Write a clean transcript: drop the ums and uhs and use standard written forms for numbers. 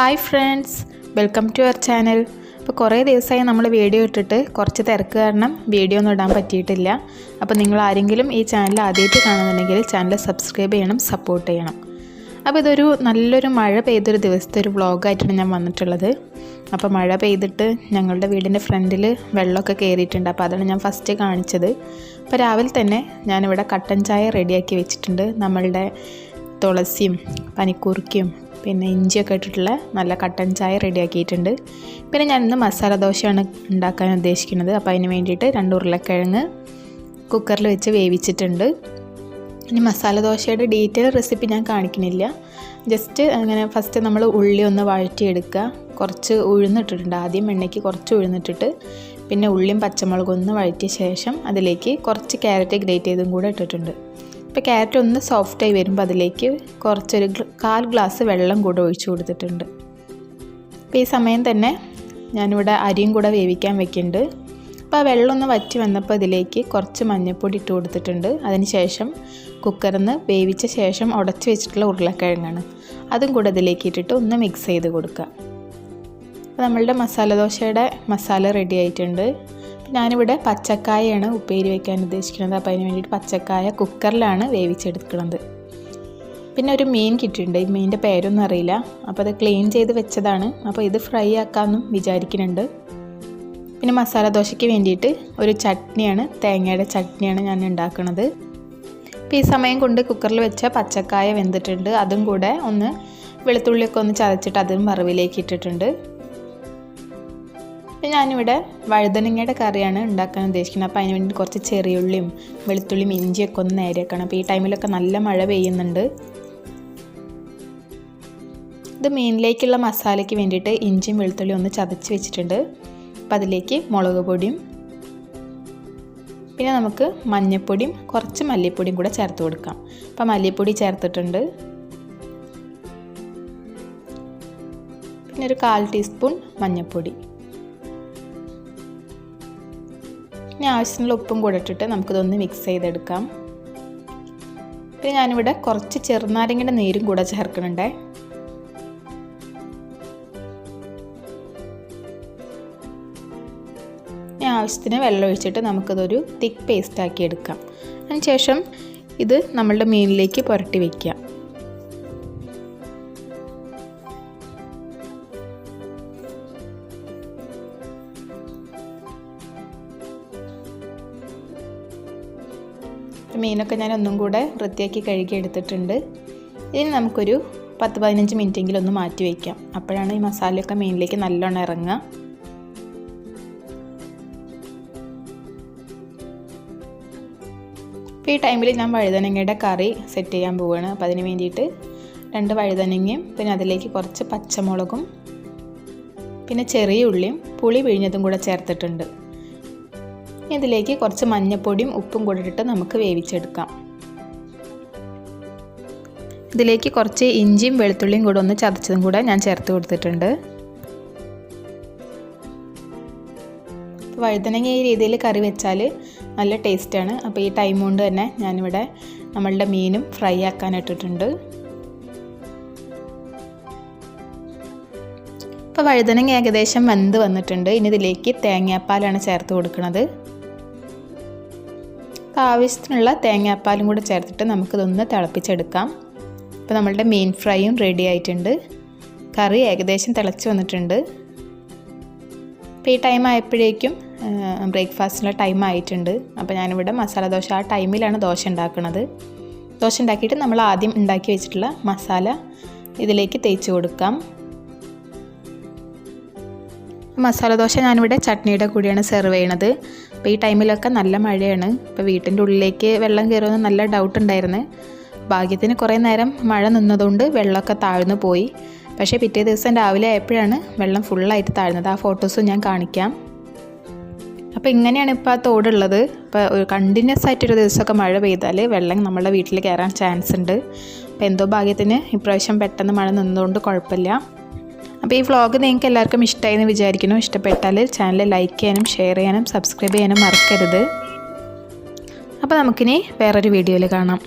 Hi friends, welcome to our channel. അപ്പോൾ കുറേ ദിവസമായി നമ്മൾ വീഡിയോ ഇട്ടിട്ട് കുറച്ച് തിരക്ക് കാരണം വീഡിയോ ഒന്നും ഇടാൻ പറ്റിയിട്ടില്ല. അപ്പോൾ നിങ്ങൾ ആരെങ്കിലും ഈ ചാനൽ ആദ്യമായിട്ട് കാണുന്നുണ്ടെങ്കിൽ ചാനൽ സബ്സ്ക്രൈബ് ചെയ്യണം, സപ്പോർട്ട് ചെയ്യണം. അപ്പോൾ ഇതൊരു നല്ലൊരു മഴ പെയ്തൊരു ദിവസത്തെ ഒരു വ്ളോഗായിട്ടാണ് ഞാൻ വന്നിട്ടുള്ളത്. അപ്പോൾ മഴ പെയ്തിട്ട് ഞങ്ങളുടെ വീടിൻ്റെ ഫ്രണ്ടിൽ വെള്ളമൊക്കെ കയറിയിട്ടുണ്ട്. അപ്പോൾ അതാണ് ഞാൻ ഫസ്റ്റ് കാണിച്ചത്. അപ്പോൾ രാവിലെ തന്നെ ഞാനിവിടെ കട്ടൻ ചായ റെഡിയാക്കി വെച്ചിട്ടുണ്ട്. നമ്മളുടെ തുളസിയും പനിക്കൂർക്കയും പിന്നെ ഇഞ്ചിയൊക്കെ ഇട്ടിട്ടുള്ള നല്ല കട്ടൻ ചായ റെഡിയാക്കിയിട്ടുണ്ട്. പിന്നെ ഞാനിന്ന് മസാല ദോശയാണ് ഉണ്ടാക്കാൻ ഉദ്ദേശിക്കുന്നത്. അപ്പോൾ അതിന് വേണ്ടിയിട്ട് 2 ഉരുളക്കിഴങ്ങ് കുക്കറിൽ വെച്ച് വേവിച്ചിട്ടുണ്ട്. ഇനി മസാല ദോശയുടെ ഡീറ്റെയിൽ റെസിപ്പി ഞാൻ കാണിക്കുന്നില്ല. ജസ്റ്റ് അങ്ങനെ ഫസ്റ്റ് നമ്മൾ ഉള്ളി ഒന്ന് വഴറ്റിയെടുക്കുക. കുറച്ച് ഉഴുന്നിട്ടിട്ടുണ്ട്. ആദ്യം എണ്ണയ്ക്ക് കുറച്ച് ഉഴുന്നിട്ടിട്ട് പിന്നെ ഉള്ളിയും പച്ചമുളകും ഒന്ന് വഴറ്റിയ ശേഷം അതിലേക്ക് കുറച്ച് ക്യാരറ്റ് ഗ്രേറ്റ് ചെയ്തും കൂടെ ഇട്ടിട്ടുണ്ട്. ഇപ്പോൾ ക്യാരറ്റ് ഒന്ന് സോഫ്റ്റായി വരുമ്പോൾ അതിലേക്ക് കുറച്ചൊരു 1/4 ഗ്ലാസ് വെള്ളം കൂടെ ഒഴിച്ചു കൊടുത്തിട്ടുണ്ട്. അപ്പോൾ ഈ സമയം തന്നെ ഞാനിവിടെ അരിയും കൂടെ വേവിക്കാൻ വെക്കുന്നുണ്ട്. അപ്പോൾ ആ വെള്ളം ഒന്ന് വറ്റി വന്നപ്പോൾ ഇതിലേക്ക് കുറച്ച് മഞ്ഞൾപ്പൊടി ഇട്ട് കൊടുത്തിട്ടുണ്ട്. അതിന് ശേഷം കുക്കറിൽ നിന്ന് വേവിച്ച ശേഷം ഉടച്ച് വെച്ചിട്ടുള്ള ഉരുളക്കിഴങ്ങാണ്, അതും കൂടെ ഇതിലേക്ക് ഇട്ടിട്ട് ഒന്ന് മിക്സ് ചെയ്ത് കൊടുക്കുക. അപ്പോൾ നമ്മളുടെ മസാല ദോശയുടെ മസാല റെഡി ആയിട്ടുണ്ട്. ഞാനിവിടെ പച്ചക്കായയാണ് ഉപ്പേരി വയ്ക്കാൻ ഉദ്ദേശിക്കുന്നത്. അപ്പോൾ അതിന് വേണ്ടിയിട്ട് പച്ചക്കായ കുക്കറിലാണ് വേവിച്ചെടുക്കുന്നത്. പിന്നെ ഒരു മീൻ കിട്ടിയിട്ടുണ്ട്. ഈ മീനിൻ്റെ പേരൊന്നും അറിയില്ല. അപ്പോൾ അത് ക്ലീൻ ചെയ്ത് വെച്ചതാണ്. അപ്പോൾ ഇത് ഫ്രൈ ആക്കാമെന്നും വിചാരിക്കുന്നുണ്ട്. പിന്നെ മസാല ദോശയ്ക്ക് വേണ്ടിയിട്ട് ഒരു ചട്നിയാണ്, തേങ്ങയുടെ ചട്നിയാണ് ഞാൻ ഉണ്ടാക്കുന്നത്. അപ്പോൾ ഈ സമയം കൊണ്ട് കുക്കറിൽ വെച്ച പച്ചക്കായ വെന്തിട്ടുണ്ട്. അതും കൂടെ ഒന്ന് വെളുത്തുള്ളിയൊക്കെ ഒന്ന് ചതച്ചിട്ട് അതും വറവിലേക്ക് ഇട്ടിട്ടുണ്ട്. ഞാനിവിടെ വഴുതനങ്ങയുടെ കറിയാണ് ഉണ്ടാക്കാൻ ഉദ്ദേശിക്കുന്നത്. അപ്പോൾ അതിന് വേണ്ടി കുറച്ച് ചെറിയുള്ളിയും വെളുത്തുള്ളിയും ഇഞ്ചിയൊക്കെ ഒന്ന് നേരെയാക്കണം. അപ്പോൾ ഈ ടൈമിലൊക്കെ നല്ല മഴ പെയ്യുന്നുണ്ട്. ഇത് മീനിലേക്കുള്ള മസാലയ്ക്ക് വേണ്ടിയിട്ട് ഇഞ്ചിയും വെളുത്തുള്ളിയും ഒന്ന് ചതച്ച് വെച്ചിട്ടുണ്ട്. അപ്പോൾ അതിലേക്ക് മുളക് പൊടിയും പിന്നെ നമുക്ക് മഞ്ഞൾപ്പൊടിയും കുറച്ച് മല്ലിപ്പൊടിയും കൂടെ ചേർത്ത് കൊടുക്കാം. അപ്പോൾ മല്ലിപ്പൊടി ചേർത്തിട്ടുണ്ട്. പിന്നെ ഒരു 1/4 ടീസ്പൂൺ മഞ്ഞൾപ്പൊടി, ഇനി ആവശ്യത്തിനുള്ള ഉപ്പും കൂടെ ഇട്ടിട്ട് നമുക്കിതൊന്ന് മിക്സ് ചെയ്തെടുക്കാം. പിന്നെ ഞാനിവിടെ കുറച്ച് ചെറുനാരങ്ങയുടെ നീരും കൂടെ ചേർക്കുന്നുണ്ട്. ഇനി ആവശ്യത്തിന് വെള്ളം ഒഴിച്ചിട്ട് നമുക്കിതൊരു തിക്ക് പേസ്റ്റ് ആക്കി എടുക്കാം. അതിനുശേഷം ഇത് നമ്മളുടെ മീനിലേക്ക് പുരട്ടി വയ്ക്കുക. മീനൊക്കെ ഞാൻ ഒന്നും കൂടെ വൃത്തിയാക്കി കഴുകി എടുത്തിട്ടുണ്ട്. ഇനി നമുക്കൊരു 10-15 മിനിറ്റെങ്കിലും ഒന്ന് മാറ്റി വയ്ക്കാം. അപ്പോഴാണ് ഈ മസാലയൊക്കെ മീനിലേക്ക് നല്ലോണം ഇറങ്ങുക. അപ്പോൾ ഈ ടൈമിൽ ഞാൻ വഴുതനങ്ങയുടെ കറി സെറ്റ് ചെയ്യാൻ പോവുകയാണ്. അപ്പോൾ അതിന് വേണ്ടിയിട്ട് 2 വഴുതനങ്ങയും പിന്നെ അതിലേക്ക് കുറച്ച് പച്ചമുളകും പിന്നെ ചെറിയ ഉള്ളിയും പുളി പിഴിഞ്ഞതും കൂടെ ചേർത്തിട്ടുണ്ട്. ഇതിലേക്ക് കുറച്ച് മഞ്ഞൾപ്പൊടിയും ഉപ്പും കൂടെ ഇട്ടിട്ട് നമുക്ക് വേവിച്ചെടുക്കാം. ഇതിലേക്ക് കുറച്ച് ഇഞ്ചിയും വെളുത്തുള്ളിയും കൂടെ ഒന്ന് ചതച്ചതും കൂടെ ഞാൻ ചേർത്ത് കൊടുത്തിട്ടുണ്ട്. വഴുതനങ്ങ ഈ രീതിയിൽ കറി വെച്ചാൽ നല്ല ടേസ്റ്റാണ്. അപ്പോൾ ഈ ടൈം കൊണ്ട് തന്നെ ഞാനിവിടെ നമ്മളുടെ മീനും ഫ്രൈ ആക്കാനിട്ടിട്ടുണ്ട്. അപ്പോൾ വഴുതനങ്ങ ഏകദേശം വെന്ത് വന്നിട്ടുണ്ട്. ഇനി ഇതിലേക്ക് തേങ്ങാപ്പാലാണ് ചേർത്ത് കൊടുക്കുന്നത്. ആവശ്യത്തിനുള്ള തേങ്ങാപ്പാലും കൂടെ ചേർത്തിട്ട് നമുക്കിതൊന്ന് തിളപ്പിച്ചെടുക്കാം. അപ്പോൾ നമ്മളുടെ മീൻ ഫ്രൈയും റെഡി ആയിട്ടുണ്ട്. കറി ഏകദേശം തിളച്ച് വന്നിട്ടുണ്ട്. അപ്പോൾ ഈ ടൈം ആയപ്പോഴേക്കും ബ്രേക്ക്ഫാസ്റ്റിനുള്ള ടൈം ആയിട്ടുണ്ട്. അപ്പോൾ ഞാനിവിടെ മസാല ദോശ ആ ടൈമിലാണ് ദോശ ഉണ്ടാക്കുന്നത്. ദോശ ഉണ്ടാക്കിയിട്ട് നമ്മൾ ആദ്യം ഉണ്ടാക്കി വെച്ചിട്ടുള്ള മസാല ഇതിലേക്ക് തേച്ച് കൊടുക്കാം. മസാല ദോശ ഞാനിവിടെ ചട്നിയുടെ കൂടെയാണ് സെർവ് ചെയ്യണത്. അപ്പോൾ ഈ ടൈമിലൊക്കെ നല്ല മഴയാണ്. ഇപ്പോൾ വീട്ടിൻ്റെ ഉള്ളിലേക്ക് വെള്ളം കയറുമെന്ന് നല്ല ഡൗട്ട് ഉണ്ടായിരുന്നു. ഭാഗ്യത്തിന് കുറേ നേരം മഴ നിന്നതുകൊണ്ട് വെള്ളമൊക്കെ താഴ്ന്നു പോയി. പക്ഷേ പിറ്റേ ദിവസം രാവിലെ ആയപ്പോഴാണ് വെള്ളം ഫുള്ളായിട്ട് താഴ്ന്നത്. ആ ഫോട്ടോസും ഞാൻ കാണിക്കാം. അപ്പോൾ ഇങ്ങനെയാണ് ഇപ്പോൾ ആ തോടുള്ളത്. ഇപ്പോൾ ഒരു കണ്ടിന്യൂസ് ആയിട്ടൊരു ദിവസമൊക്കെ മഴ പെയ്താൽ വെള്ളം നമ്മുടെ വീട്ടിൽ കയറാൻ ചാൻസ് ഉണ്ട്. അപ്പോൾ എന്തോ ഭാഗ്യത്തിന് ഇപ്രാവശ്യം പെട്ടെന്ന് മഴ നിന്നതുകൊണ്ട് കുഴപ്പമില്ല. അപ്പോൾ ഈ വ്ളോഗ് നിങ്ങൾക്ക് എല്ലാവർക്കും ഇഷ്ടമായി എന്ന് വിചാരിക്കുന്നു. ഇഷ്ടപ്പെട്ടാൽ ചാനൽ ലൈക്ക് ചെയ്യാനും ഷെയർ ചെയ്യാനും സബ്സ്ക്രൈബ് ചെയ്യാനും മറക്കരുത്. അപ്പോൾ നമുക്കിനി വേറൊരു വീഡിയോയിൽ കാണാം.